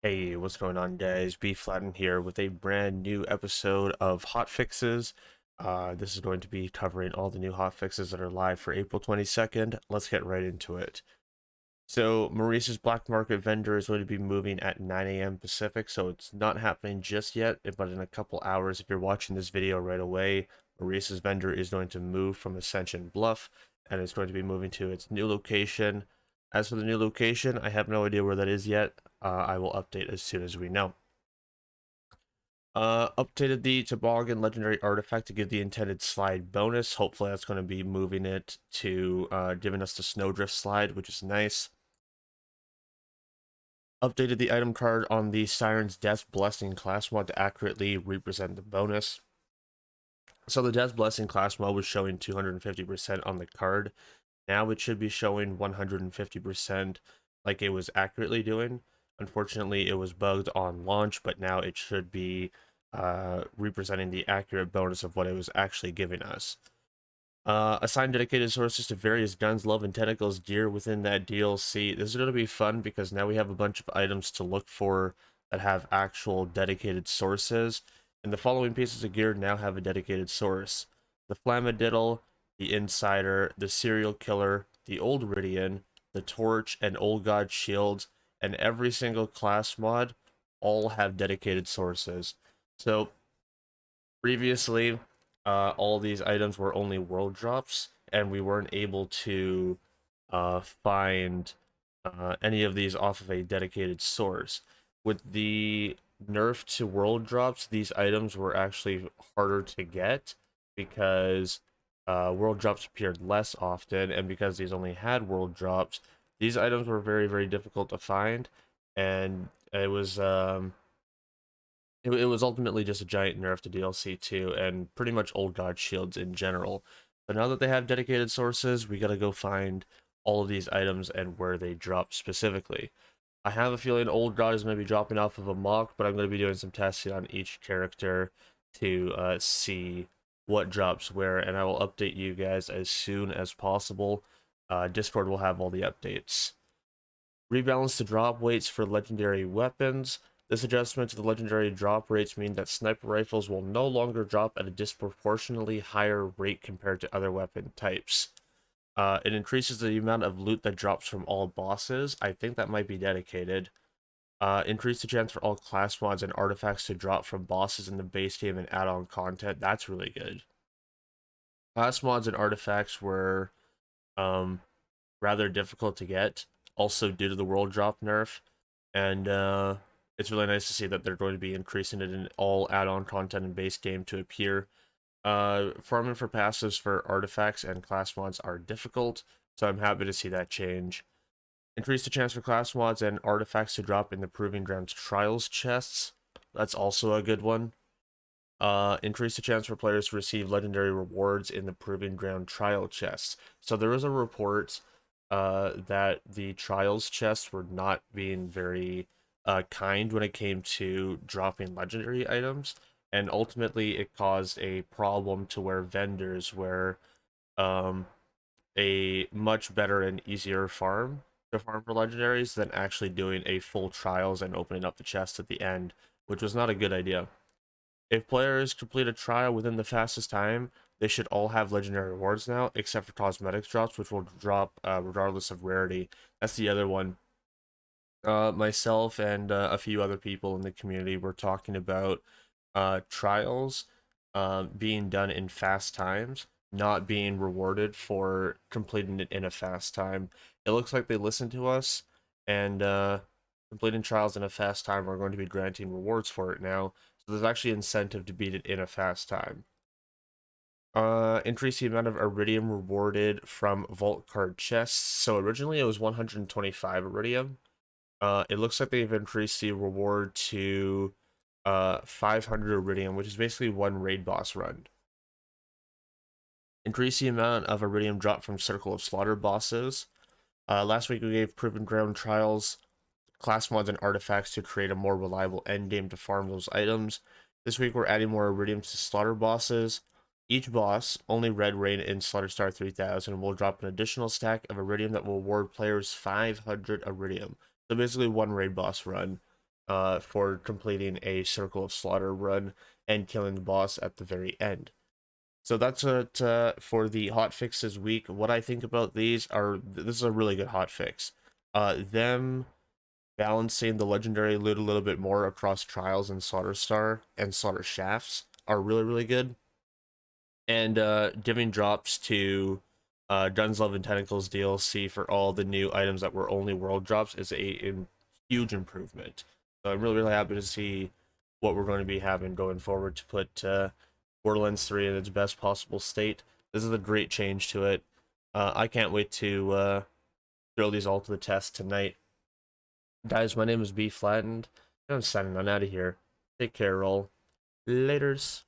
Hey, what's going on, guys? Bflattened here with a brand new episode of Hotfixes. This is going to be covering all the new hotfixes that are live for April 22nd. Let's get right into it. So, Maurice's Black Market vendor is going to be moving at 9 a.m. Pacific, so it's not happening just yet, but in a couple hours, if you're watching this video right away, Maurice's vendor is going to move from Ascension Bluff, and it's going to be moving to its new location. As for the new location, I have no idea where that is yet. I will update as soon as we know. Updated the Toboggan Legendary Artifact to give the intended slide bonus. Hopefully that's going to be moving it to giving us the Snowdrift slide, which is nice. Updated the item card on the Siren's Death Blessing class mod to accurately represent the bonus. So the Death Blessing class mod was showing 250% on the card. Now it should be showing 150% like it was accurately doing. Unfortunately, it was bugged on launch, but now it should be representing the accurate bonus of what it was actually giving us. Assign dedicated sources to various guns, love, and tentacles gear within that DLC. This is going to be fun because now we have a bunch of items to look for that have actual dedicated sources. And the following pieces of gear now have a dedicated source. The Flammadiddle, the Insider, the Serial Killer, the Old Eridium, the Torch, and Old God Shields, and every single class mod all have dedicated sources. So previously, all these items were only world drops, and we weren't able to find any of these off of a dedicated source. With the nerf to world drops, these items were actually harder to get because world drops appeared less often, and because these only had world drops, these items were very, very difficult to find, and it was it was ultimately just a giant nerf to DLC 2 and pretty much Old God Shields in general. But now that they have dedicated sources, we gotta go find all of these items and where they drop specifically. I have a feeling Old God is going to be dropping off of a mock, but I'm going to be doing some testing on each character to see what drops where, and I will update you guys as soon as possible. Discord will have all the updates. Rebalance the drop weights for legendary weapons. This adjustment to the legendary drop rates means that sniper rifles will no longer drop at a disproportionately higher rate compared to other weapon types. It increases the amount of loot that drops from all bosses. I think that might be dedicated. Increase the chance for all class mods and artifacts to drop from bosses in the base game and add-on content. That's really good. Class mods and artifacts were rather difficult to get, also due to the world drop nerf, and it's really nice to see that they're going to be increasing it in all add-on content and base game to appear. Farming for passives for artifacts and class mods are difficult, so I'm happy to see that change. Increase the chance for class mods and artifacts to drop in the Proving Grounds Trials chests. That's also a good one. Increase the chance for players to receive legendary rewards in the Proving Ground Trial chests. So there was a report that the Trials chests were not being very kind when it came to dropping legendary items. And ultimately, it caused a problem to where vendors were a much better and easier farm to farm for legendaries than actually doing a full trials and opening up the chest at the end, which was not a good idea. If players complete a trial within the fastest time, they should all have legendary rewards now, except for cosmetics drops, which will drop regardless of rarity. That's the other one. Myself and a few other people in the community were talking about trials being done in fast times, not being rewarded for completing it in a fast time. It looks like they listened to us, and completing trials in a fast time are going to be granting rewards for it now. So there's actually incentive to beat it in a fast time. Increase the amount of Eridium rewarded from vault card chests. So originally it was 125 Eridium. It looks like they've increased the reward to 500 Eridium, which is basically one raid boss run. Increase the amount of Eridium dropped from Circle of Slaughter bosses. Last week we gave Proven Ground Trials class mods and artifacts to create a more reliable endgame to farm those items. This week we're adding more Eridium to Slaughter bosses. Each boss, only Red Rain in Slaughter Star 3000, will drop an additional stack of Eridium that will award players 500 Eridium. So basically one raid boss run. for completing a Circle of Slaughter run and killing the boss at the very end. So that's it for the hotfixes week. What I think about these are, this is a really good hotfix. Them balancing the legendary loot a little bit more across trials and Slaughter Star and Slaughter Shafts are really, really good. And giving drops to Guns, Love, and Tentacles DLC for all the new items that were only world drops is a huge improvement. So I'm really, really happy to see what we're going to be having going forward to put Borderlands 3 in its best possible state. This is a great change to it. I can't wait to throw these all to the test tonight. Guys, my name is Bflattened. I'm signing on out of here. Take care, all. Laters.